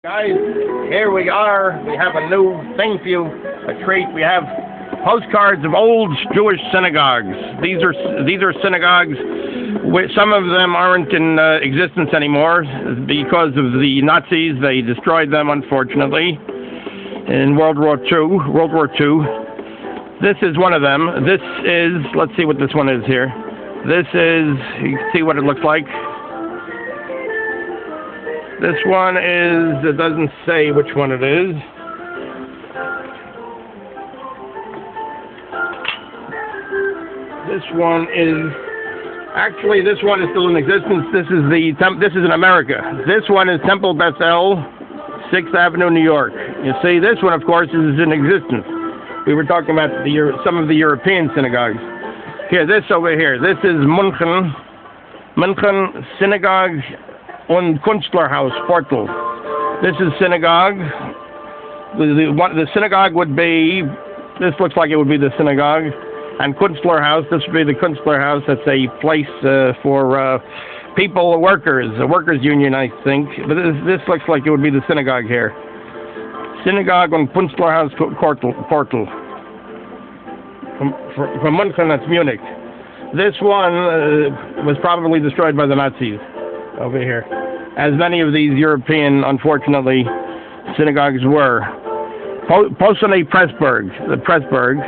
Guys, here we are. We have a new thing for you, a treat. We have postcards of old Jewish synagogues. These are synagogues. Some of them aren't in existence anymore because of the Nazis. They destroyed them, unfortunately, in World War II. This is one of them. This is, let's see what this one is here. This is, you can see what it looks like. This one is, it doesn't say which one it is. This one is, actually this one is still in existence. This is in America. This one is Temple Bethel, 6th Avenue, New York. You see, this one, of course, is in existence. We were talking about some of the European synagogues. Here, this over here, this is München Synagogue und Künstlerhaus Portal. This is synagogue. The synagogue would be, this looks like it would be the synagogue. And Künstlerhaus, this would be the Künstlerhaus. That's a place for people, workers, a workers' union, I think. But this looks like it would be the synagogue here. Synagogue und Künstlerhaus Portal. From München, that's Munich. This one was probably destroyed by the Nazis over here, as many of these European, unfortunately, synagogues were. Posene Pressburg, the Pressburg.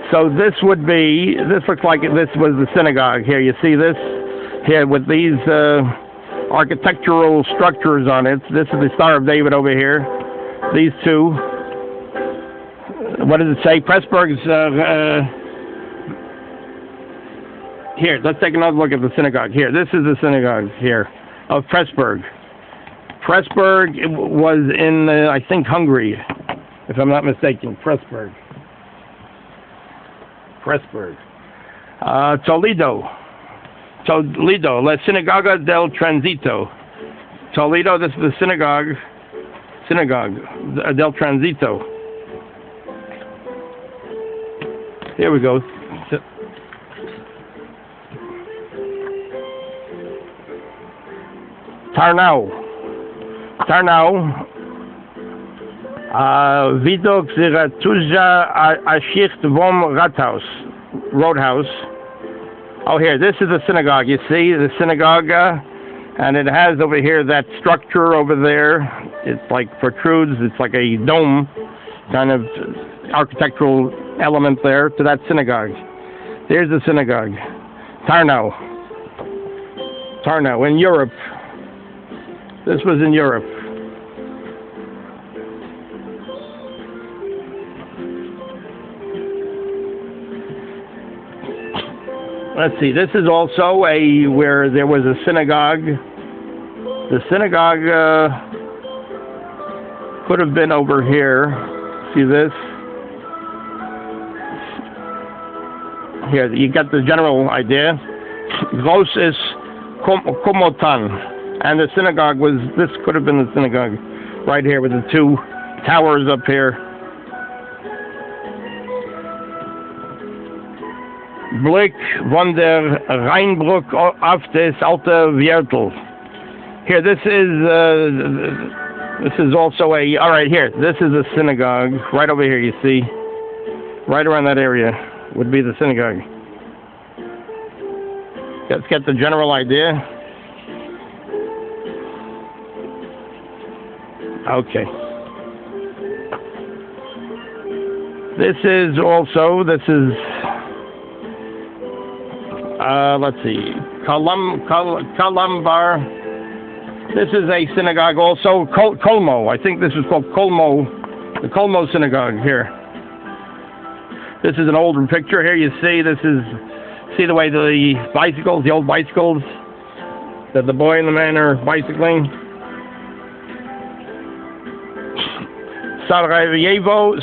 So this would be, this looks like this was the synagogue here. You see this here with these architectural structures on it. This is the Star of David over here. These two. What does it say? Pressburg's, here, let's take another look at the synagogue. Here, this is the synagogue here of Pressburg. Pressburg was in, I think, Hungary, if I'm not mistaken. Pressburg. Toledo, La Synagoga del Transito. Toledo, this is the synagogue del Transito. Here we go. Tarnow, Vidok Ziratuja Ashicht Vom Roadhouse. Oh, here, this is the synagogue. You see the synagogue, and it has over here that structure over there. It's like protrudes. It's like a dome, kind of architectural element there to that synagogue. There's the synagogue. Tarnow, in Europe. This was in Europe. Let's see, this is also where there was a synagogue. The synagogue could have been over here. See this? Here, you got the general idea. Großes Komotan. And the synagogue was, this could have been the synagogue, right here with the two towers up here. Blick von der Rheinbrück auf das alte Viertel. Here, this is also all right, here, this is a synagogue, right over here, you see. Right around that area would be the synagogue. Let's get the general idea. Okay. This is, let's see, Kalumbar. This is a synagogue also, Kolmo. I think this is called Kolmo, the Kolmo synagogue here. This is an older picture here. You see, see the way the bicycles, the old bicycles, that the boy and the man are bicycling. Sarajevo.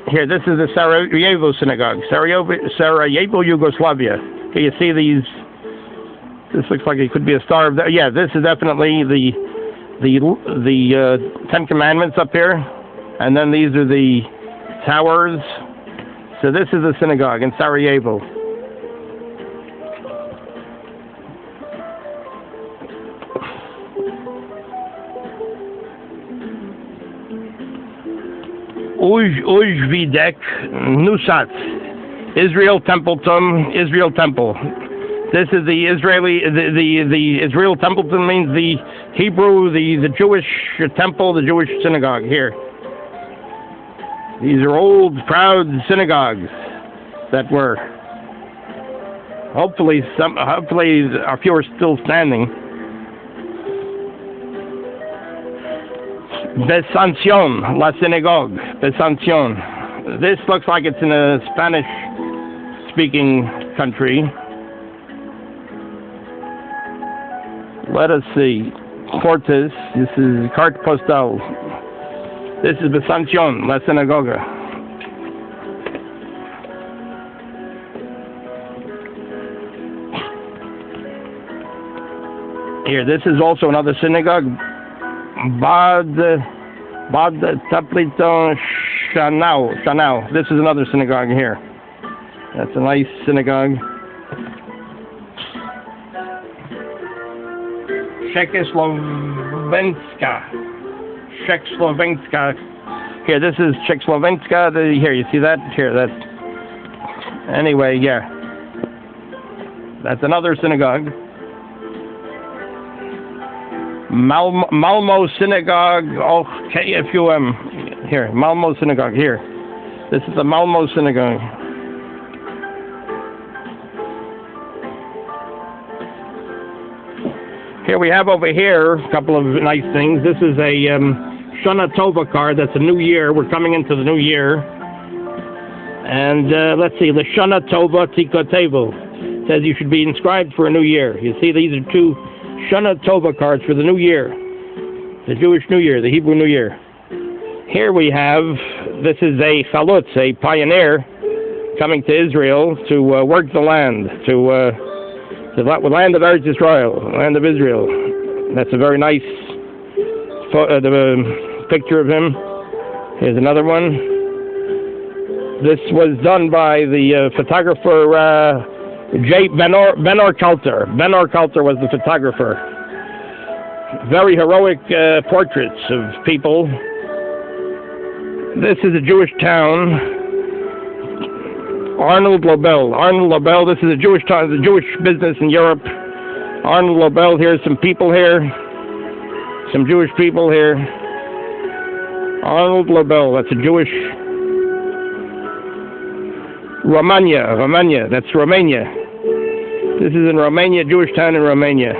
Here, this is the Sarajevo synagogue. Sarajevo, Yugoslavia. Here you see these. This looks like it could be a star of. Yeah, this is definitely the Ten Commandments up here, and then these are the towers. So this is the synagogue in Sarajevo. Ujvidek Nusat, Israel Templeton, Israel Temple. This is the Israeli, the Israel Templeton means the Hebrew, the Jewish temple, the Jewish synagogue here. These are old, proud synagogues that were. Hopefully a few are still standing. Besançon, La Synagogue, Besançon. This looks like it's in a Spanish-speaking country. Let us see. Cortes, this is Carte Postale. This is Besançon, La Synagogue. Here, this is also another synagogue. Bad Tapliton Shanau. This is another synagogue here. That's a nice synagogue. Czechoslovenska. Here, this is Czechoslovenska. Here, you see that? Here, that's. Anyway, yeah. That's another synagogue. Malmo Synagogue, KFUM. Here, Malmo Synagogue, here. This is the Malmo Synagogue. Here we have over here a couple of nice things. This is a Shana Tova card. That's a new year. We're coming into the new year. And let's see, the Shana Tova Tikotevo says you should be inscribed for a new year. You see, these are two Shana Tova cards for the new year, the Jewish New Year, the Hebrew New Year. Here we have, this is a Chalutz, a pioneer, coming to Israel to work the land, to the land of Eretz Israel, the land of Israel. That's a very nice picture of him. Here's another one. This was done by the photographer Benor Kalter. Benor Kalter was the photographer. Very heroic portraits of people. This is a Jewish town. Arnold Lobel. Arnold Lobel. This is a Jewish town, the Jewish business in Europe. Arnold Lobel. Here's some people here. Some Jewish people here. Arnold Lobel. That's a Jewish. Romania. That's Romania. This is in Romania, Jewish town in Romania.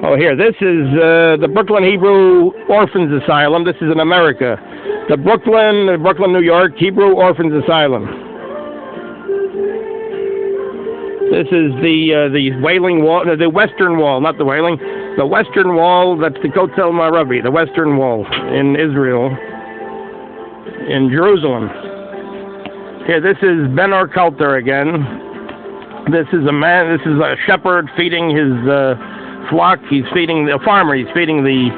Oh, here. This is the Brooklyn Hebrew Orphans Asylum. This is in America. The Brooklyn, New York Hebrew Orphans Asylum. This is the Wailing Wall, the Western Wall, not the Wailing. The Western Wall. That's the Kotel Maravi, the Western Wall in Israel. In Jerusalem. Here, this is Benor Kalter again. This is a man, this is a shepherd feeding his flock. He's feeding a farmer. He's feeding the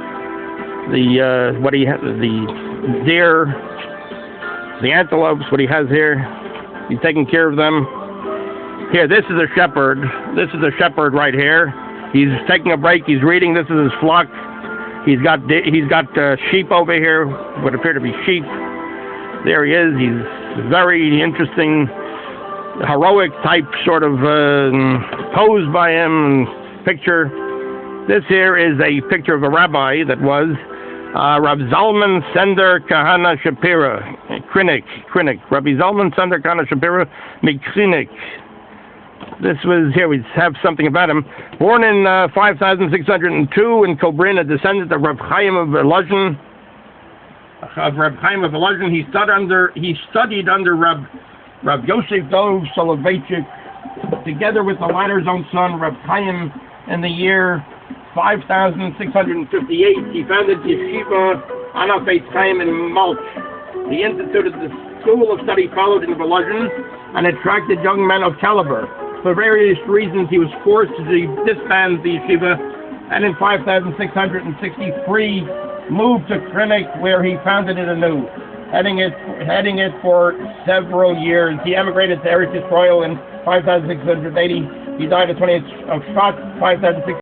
deer, the antelopes, what he has here. He's taking care of them. Here, this is a shepherd. This is a shepherd right here. He's taking a break. He's reading. This is his flock. He's got sheep over here, what appear to be sheep. There he is. He's very interesting, heroic type sort of pose by him, picture. This here is a picture of a rabbi that was Rav Zalman Sender Kahana Shapira, Krinik. Rabbi Zalman Sender Kahana Shapira, Mikrinik. This was, here we have something about him. Born in 5602 in Kobrin, a descendant of Reb Chaim of Volozhin. He studied under Reb Yosef Dov Soloveitchik, together with the latter's own son, Reb Chaim, in the year 5658. He founded Yeshiva Anaf Eitz Chaim in Malch. He instituted the school of study followed in Volozhin and attracted young men of caliber. For various reasons, he was forced to disband the yeshiva, and in 5663 moved to Krinik, where he founded it anew, heading it for several years. He emigrated to Eretz Yisrael in 5680. He died on 20th of Shvat, 5686.